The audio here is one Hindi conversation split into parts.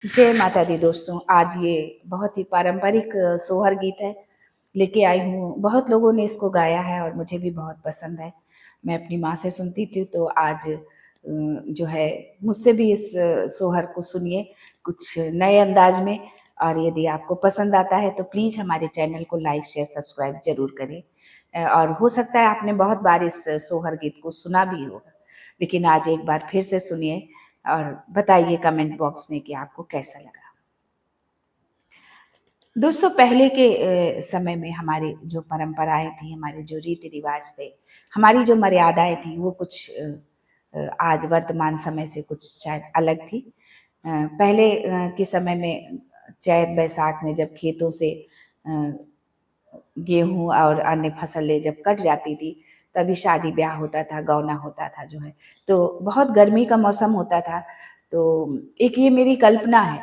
जय माता दी दोस्तों। आज ये बहुत ही पारंपरिक सोहर गीत है, लेके आई हूँ। बहुत लोगों ने इसको गाया है और मुझे भी बहुत पसंद है। मैं अपनी माँ से सुनती थी, तो आज जो है मुझसे भी इस सोहर को सुनिए कुछ नए अंदाज में। और यदि आपको पसंद आता है तो प्लीज़ हमारे चैनल को लाइक शेयर सब्सक्राइब जरूर करें। और हो सकता है आपने बहुत बार इस सोहर गीत को सुना भी होगा, लेकिन आज एक बार फिर से सुनिए और बताइए कमेंट बॉक्स में कि आपको कैसा लगा। दोस्तों, पहले के समय में हमारी जो परंपराएं थी, हमारे जो रीति रिवाज थे, हमारी जो मर्यादाएं थी, वो कुछ आज वर्तमान समय से कुछ शायद अलग थी। पहले के समय में चैत बैसाख में जब खेतों से गेहूं और अन्य फसलें जब कट जाती थी, तभी शादी ब्याह होता था, गौना होता था जो है। तो बहुत गर्मी का मौसम होता था। तो एक ये मेरी कल्पना है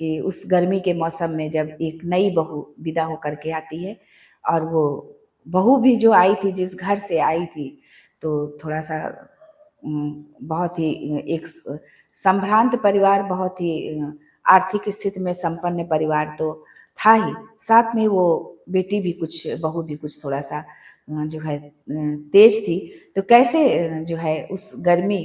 कि उस गर्मी के मौसम में जब एक नई बहू विदा होकर के आती है, और वो बहू भी जो आई थी, जिस घर से आई थी, तो थोड़ा सा बहुत ही एक संभ्रांत परिवार, बहुत ही आर्थिक स्थिति में संपन्न परिवार तो था ही, साथ में वो बेटी भी कुछ, बहू भी कुछ थोड़ा सा जो है तेज थी। तो कैसे जो है उस गर्मी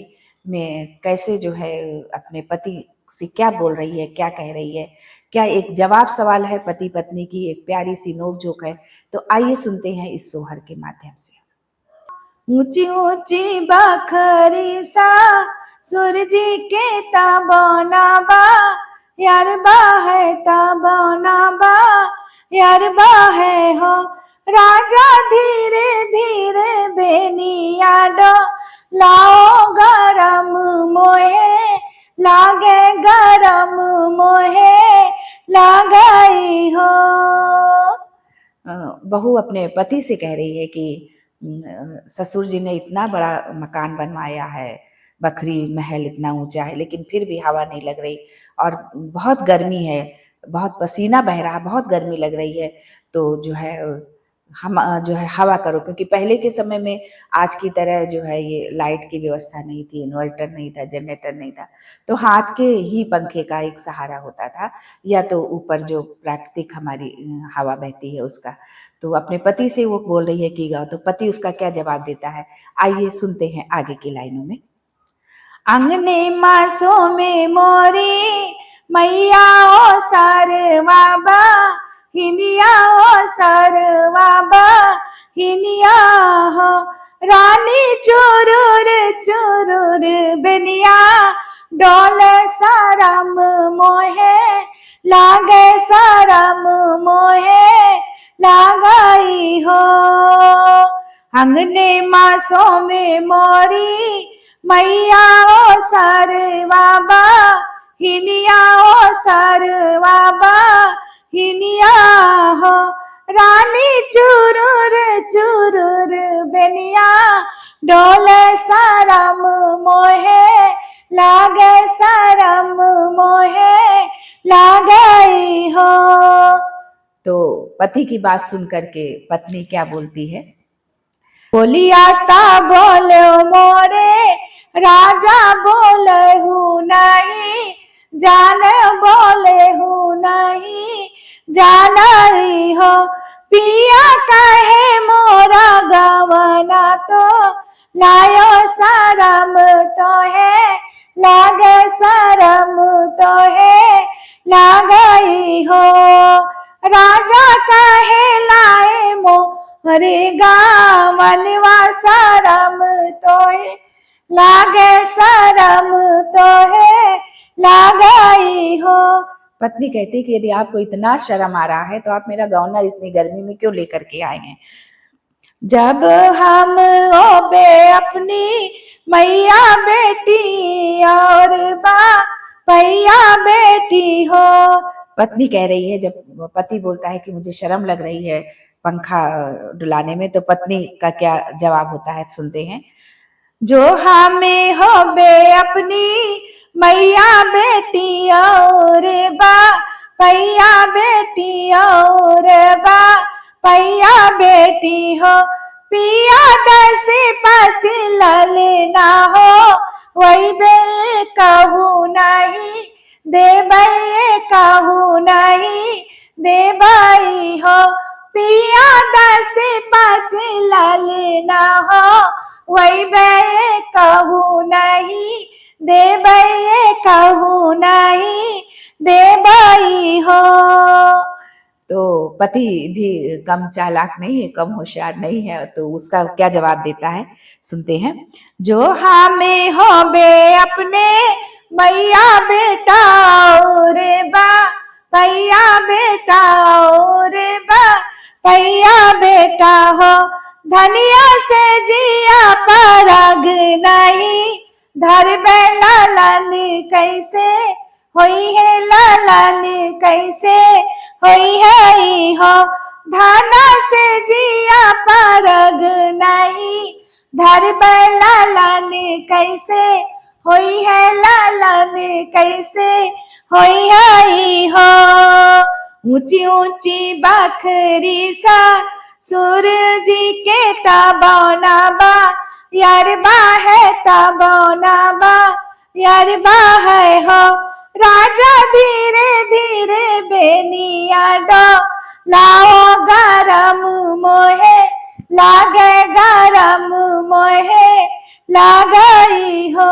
में कैसे जो है अपने पति से क्या बोल रही है, क्या कह रही है, क्या एक जवाब सवाल है पति पत्नी की, एक प्यारी सी नोक झोंक है। तो आइए सुनते हैं इस सोहर के माध्यम से। ऊंची ऊंची बखरी सा सूरज के ताबना बा, यार बा है ताबना बा, यार बा है हो। राजा धीरे धीरे बेनिया डो लाओ, गरम मोहे लागे, गरम मोहे लगाई हो। बहू अपने पति से कह रही है कि ससुर जी ने इतना बड़ा मकान बनवाया है, बखरी महल इतना ऊंचा है, लेकिन फिर भी हवा नहीं लग रही, और बहुत गर्मी है, बहुत पसीना बह रहा, बहुत गर्मी लग रही है। तो जो है हम जो है हवा करो, क्योंकि पहले के समय में आज की तरह जो है ये लाइट की व्यवस्था नहीं थी, इन्वर्टर नहीं था, जनरेटर नहीं था। तो हाथ के ही पंखे का एक सहारा होता था, या तो ऊपर जो प्राकृतिक हमारी हवा बहती है उसका। तो अपने पति से वो बोल रही है कि गाओ, तो पति उसका क्या जवाब देता है, आइए सुनते हैं आगे की लाइनों में। अंगने मासों में मोरी मैया ओ सरवाबा, हिनिया ओ सरवाबा, हिनिया हो। रानी चुरुर चुरुर बेनिया डोल सरम मोहे लागे, सरम मोहे लगाई हो। अंगने मासों में मोरी मैया ओ सरवाबा, हिनिया ओ सरवाबा, हिनिया हो। रानी चुरुर चुरुर बेनिया डोल सरम मोहे लागे, सरम मोहे लगाई हो। तो पति की बात सुन करके पत्नी क्या बोलती है, बोलियाता बोले मोरे राजा, बोले हूँ नहीं जान, बोले हूँ नहीं जान ही हो। पिया कहे मोरा गवना तो लायो, शरम तो है लागे, शरम तो है लागई हो। राजा कहे लाए मोरे गावनवा, शरम तो है लागे, शरम तो है लागई हो। पत्नी कहती कि यदि आपको इतना शर्म आ रहा है तो आप मेरा गौना इतनी गर्मी में क्यों लेकर के आए हैं। जब हम ओबे अपनी मैया बेटी और बा भैया बेटी हो। पत्नी कह रही है, जब पति बोलता है कि मुझे शर्म लग रही है पंखा डुलाने में, तो पत्नी का क्या जवाब होता है सुनते हैं। जो हमें हो बे अपनी मैया बेटी और बा भैया बेटी और बा भैया बेटी हो। पिया दसी पचल ना हो, वही बे कहूँ नहीं देबैये कहूँ नहीं देबई हो। पिया 10-5 लाल ना हो वही बे कहूँ नहीं देबैये कहूँ नहीं देबई हो। तो पति भी कम चालाक नहीं है, कम होशियार नहीं है, तो उसका क्या जवाब देता है सुनते हैं। जो हमें हो बे अपने मैया बेटा रे बा पैया बेटा रे बा पैया बेटा हो। धनिया से जिया परग नहीं धर बे लालन कैसे होई है लालन कैसे होई है हो। धाना से जिया परग नहीं धर बे लालन कैसे होई है लालन कैसे होई है हो। ऊंची ऊंची बखरी सा सूरज के तबौना बा यार बा है तबौना बा यार बा है हो। राजा धीरे धीरे बेनिया डो लाओ गरम मोहे लागे गरम मोहे लागई हो।